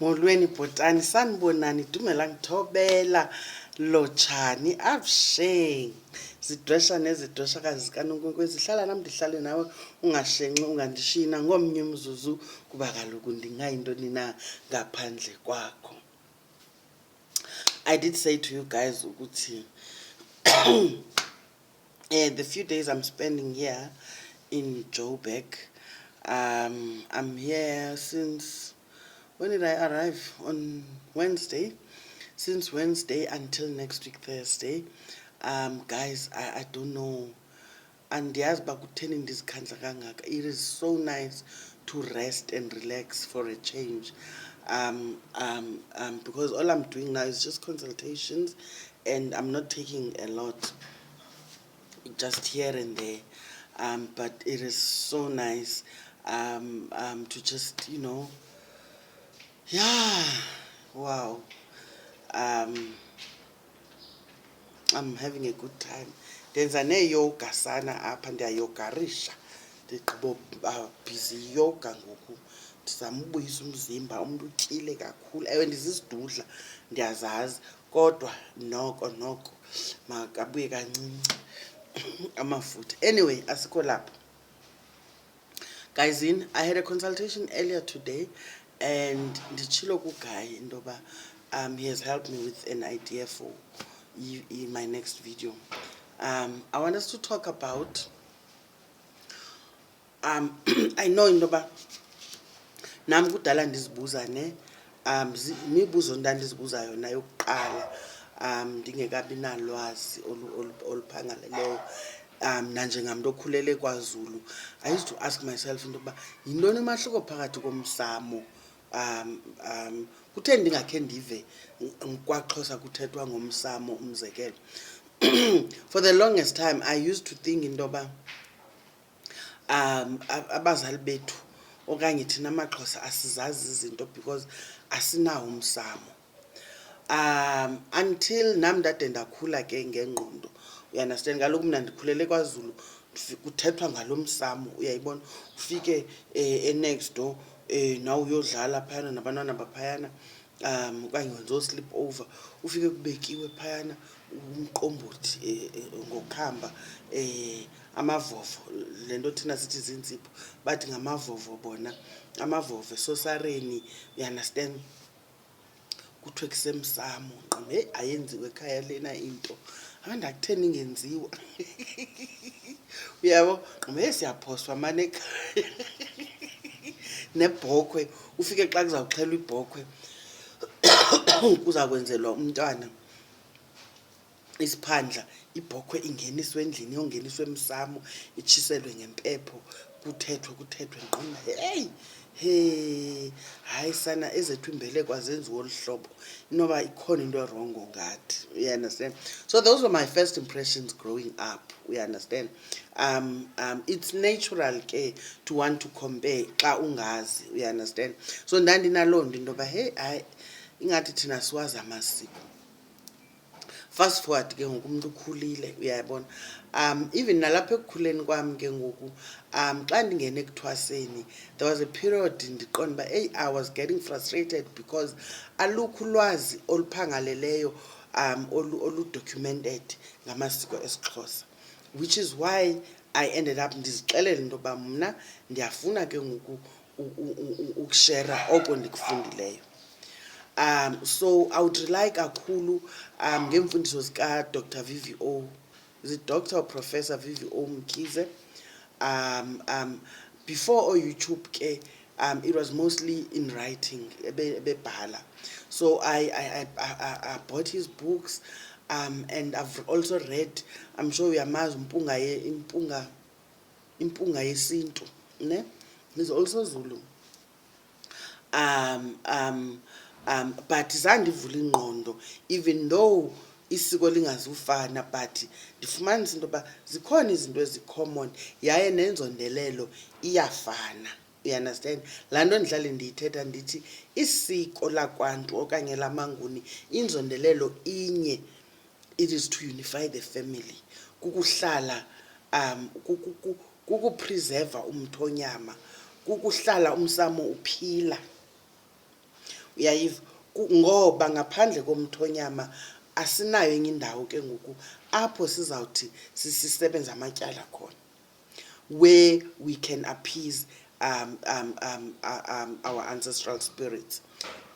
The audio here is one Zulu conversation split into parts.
Molweni bhotani sanibonani dumela ngithobela lotshani abushe zidwesha nezidweshakazi zikaNonkwenkwezi hlala nami ndihlale nawe ungashenxi ungandishina ngomnye umzuzu kuba kaloku ndingayintoni na ngaphandle kwakho. I did say to you guys ukuthi the few days I'm spending here in Joburg, I'm here since when did I arrive? On Wednesday. Since Wednesday until next week Thursday. Guys, I don't know. Andiyazi uba kutheni ndizikhandla kangaka. It is so nice to rest and relax for a change. Because all I'm doing now is just consultations and I'm not taking a lot, just here and there. But it is so nice to just, yeah, wow. I'm having a good time. Ndenza ne-yoga sana apha ndiyayogarisha. Ndigqibo busy yoga ngoku. Ndizama ubuyisa umzimba umuntu utyile kakhulu. Ewe ndizisidudla ndiyazazi kodwa noko makabuye kancinci amafutha. Anyway, asikho lapho. Guys, I had a consultation earlier today and ndichilo kuguy indoba he has helped me with an idea for my next video. I want us to talk about I know indoba nami kudala ndizibuza ne imibuzo ndandizibuza yona yokuqala ndingekabi nalwazi oluphangaleleyo nanjengamuntu okhulele kwaZulu. I used to ask myself indoba yintoni amahluko phakathi komsamo kutheni ndingakhe ndive kwaXhosa kuthethwa ngomsamo umzekelo. For the longest time I used to think indoba abazali bethu okanye thina amaXhosa asizazi izinto because asinawo umsamo. Until nami ndade ndakhula ke ngengqondo. You understand? Kaloku mna ndikhulele kwaZulu kuthethwa ngalo msamo, uyayibona. Ufike next door nawe uyodlala phayana nabantwana baphayana okanye wenza sleep over, ufike kubekiwe phayana umqombothi ngokuhamba amavovo, lento thina sithi zinzipho bathi ngamavovo bona, amavovo esosareni. You understand? Kuthiwe kusemsamo ngqi ayenziwe ekhaya lena into abandakutheni ingenziwa. Uyabo ngqi siyaphoswa mane ekhaya nebhokhwe. Ufike xa kuzawuxhelwa ibhokhwe kuza kwenzelwa umntwana isiphandla, ibhokhwe ingeniswe endlini yongeniswa emsamo itshiselwe ngempepho kuthethwe ngqi. Hayi sana ezethu imbeleko azenziwa olu hlobo, inoba ikhona into erongo ngathi. You understand? So those were my first impressions growing up. You understand? It's natural ke to want to compare xa ungazi. You understand? So ndandinaloo nto intoba hayi ingathi thina siwazi amasiko. Fast forward ke ngoku umuntu ukhulile, uyayibona. Even nalapha ekukhuleni kwami ke ngoku xa ndingene ekuthwaseni, there was a period ndiqonda uba I was getting frustrated because alukho ulwazi oluphangaleleyo olu-documented ngamasiko esiXhosa, which is why I ended up ndizixelele into yoba mna ndiyafuna ke ngoku ukushera oko ndikufundileyo. So I would rely kakhulu ngeemfundiso zika Dr. VVO. Is it Dr. or Professor VVO Mkhize? Before YouTube ke it was mostly in writing, ebebhala. So I bought his books and I've also read, I'm sure uyamazi impunga yesintu, ne? He's also Zulu. But zandivula ingqondo, even though isiko lingazufana, but ndifumanisa into yoba zikhona izinto ezicommon yaye nenzondelelo iyafana. You understand? Laa nto ndihlale ndiyithetha ndithi isiko lakwantu okanye lamanguni inzondelelo inye. It is to unify the family, kukuhlala kukupreserva umthonyama, kukuhlala umsamo uphila. uyayiva. Ngoba ngaphandle komthonyama asinayo enye indawo ke ngoku apho sizawuthi sisebenza amatyala khona, where we can appease our ancestral spirits.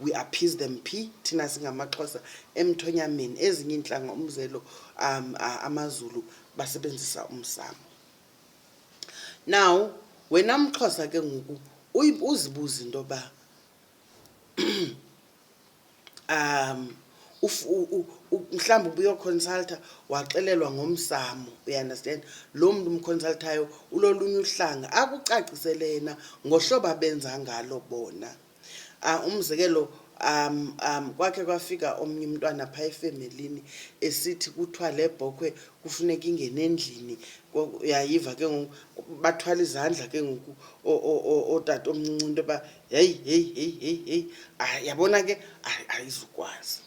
We appease them thina singamaXhosa emthonyameni. Ezinye iintlanga umzelo amaZulu basebenzisa umsamo. Now wena mXhosa ke ngoku uzibuza into yoba mhlawumbi ubuyoconsulta waxelelwa ngomsamo, uyaunderstand, lo mntu umconsultayo ulolunye uhlanga, akucacisele yena ngohlobo abenza ngalo bona. Umzekelo, kwakhe kwafika omnye umntwana phaa efemelini esithi kuthiwa le bhokhwe kufuneka ingene endlini. Uyayiva ke ngoku bathwala izandla ke ngoku otata omncinci into yoba heyi. Yabona ke ayizukwazi.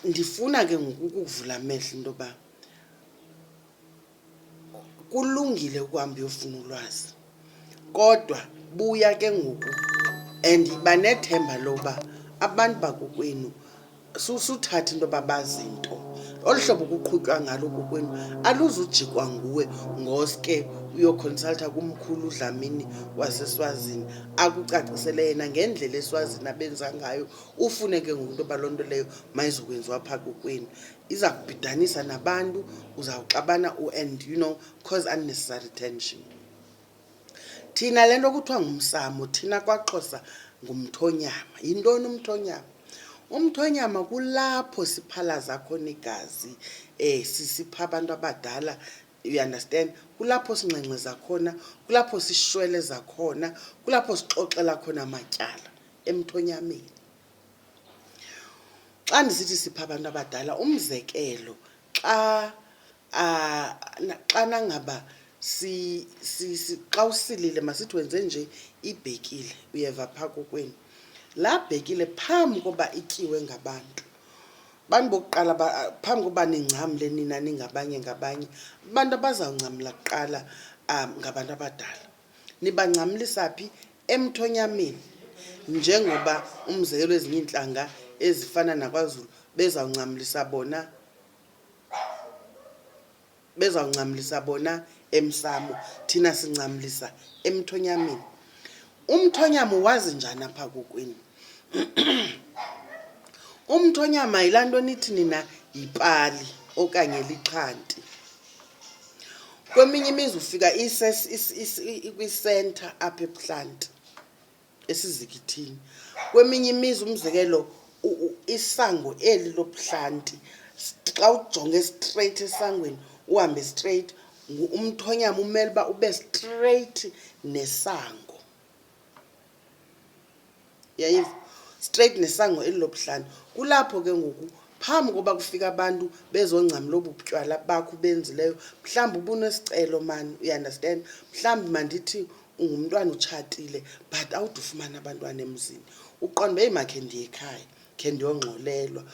Ndifuna ke ngoku ukuvula amehlo into yoba kulungile ukuhamba uyofuna ulwazi, kodwa buya ke ngoku and banethemba loba abantu bakokwenu susuthatha into yoba bazi into. Olu hlobo kuqhutywa ngalo kokwenu aluzujikwa nguwe ngoske uyoconsulta kumkhulu uDlamini waseSwazini akucacisele yena ngendlela eSwazini abenza ngayo. Ufune ke ngoku into yoba loo nto leyo mayizokwenziwa phaa kokwenu. Iza kubhidanisa nabantu, uzawuxabana and cause unnecessary tension. Thina le nto kuthiwa ngumsamo, thina kwaXhosa ngumthonyama. Yintoni umthonyama? Umthonyama kulapho siphalaza khona igazi, sisipha abantu abadala, you understand. Kulapho singxengxeza khona, kulapho sishweleza khona, kulapho sixoxela khona amatyala, emthonyameni. Xa ndisithi sipha abantu abadala, umzekelo, xa ngaba xa usilile, masithi wenze nje ibhekile, uyeva phaa kokwenu. Laa bhekile phambi koba ityiwe ngabantu, abantu bokuqala phambi koba ningcamle nina ningabanye ngabanye, abantu abazawungcamla kuqala ngabantu abadala. Nibangcamlisa phi? Emthonyameni. Njengoba umzekelo ezinye iintlanga ezifana nakwaZulu bezawungcamlisa bona emsamo, thina singcamlisa emthonyameni. Umthonyama wazi njani apha kokwenu? Umthonyama yilaa nto nithi nina yipali okanye lixhanti. Kweminye imizi ufika ikwisenta apha ebuhlanti esizikithini. Kweminye imizi umzekelo isango eli lobuhlanti, xa ujonge straight esangweni uhambe straight, umthonyama umele uba ube straight nesango. Yayiva, straight nesango eli lobuhlanti. Kulapho ke ngoku phambi koba kufika abantu bezongcamla obu butywala bakho benzileyo, mhlawumbi ubunesicelo mani, uyaunderstand. Mhlawumbi mandithi ungumntwana utshatile but awude ufumane abantwana emzini, uqonda uba makhe ndiye ekhaya, khe ndiyongxolelwa.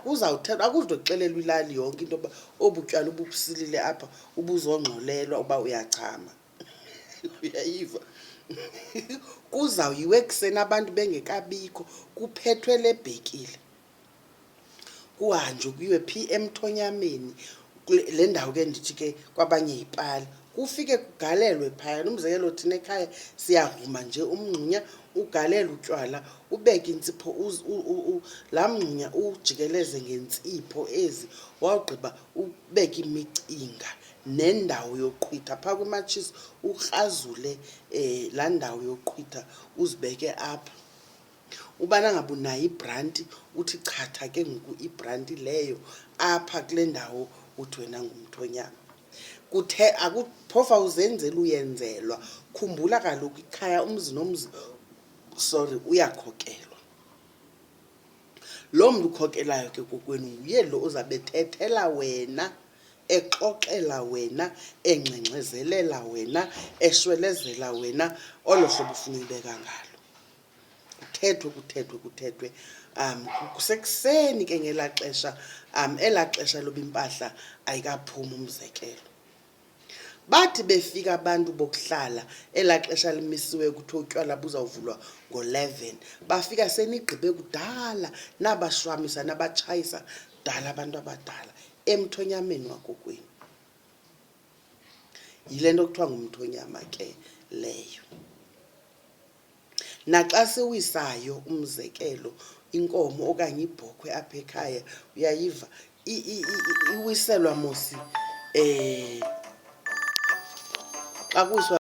Kuzawuthethwa, akuzoxelelwa ilali yonke into yoba obu tywala ububusilile apha ubuzongxolelwa uba uyachama. Uyayiva? Kuzawuyiwa ekuseni abantu bengekabikho, kuphethwe le bhekile, kuhanjwe kuyiwe phi? Emthonyameni. Le ndawo ke ndithi ke kwabanye yipali. Kufike kugalelwe phaya. Umzekelo thina ekhaya siyavuma nje umngxunya, ugalele utywala, ubeke intsipho, laa mngxunya ujikeleze ngeentsipho ezi, wawugqiba ubeke imicinga nendawo yoqhwitha phaa kwimatshisi, ukrazule laa ndawo yoqhwitha, uzibeke apha. Ubana ngaba unayo ibranti, uthi chatha ke ngoku ibranti leyo apha kule ndawo uthi wena ngumthonyama. Phofu awuzenzeli, uyenzelwa. Khumbula kaloku ikhaya, umzi nomzi, uyakhokelwa. Loo mntu ukhokelayo ke kokwenu nguye lo uzabe ethethela wena, exoxela wena, engxengxezelela wena, eshwelezela wena, olo hlobo ufuna uyibeka ngalo. Kuthethwe. Kusekuseni ke ngelaa xesha, elaa xesha loba impahla ayikaphumi umzekelo. Bathi befika abantu bokuhlala elaa xesha limisiweyo kuthiwa utywala buzawuvulwa ngo-11, bafika senigqibe kudala, nabashwamisa nabatshayisa dala abantu abadala emthonyameni wakokwenu. Yile nto kuthiwa ngumthonyama ke leyo. Naxa siwisayo, umzekelo, inkomo okanye ibhokhwe apha ekhaya, uyayiva iwiselwa mosi xa kuwiswa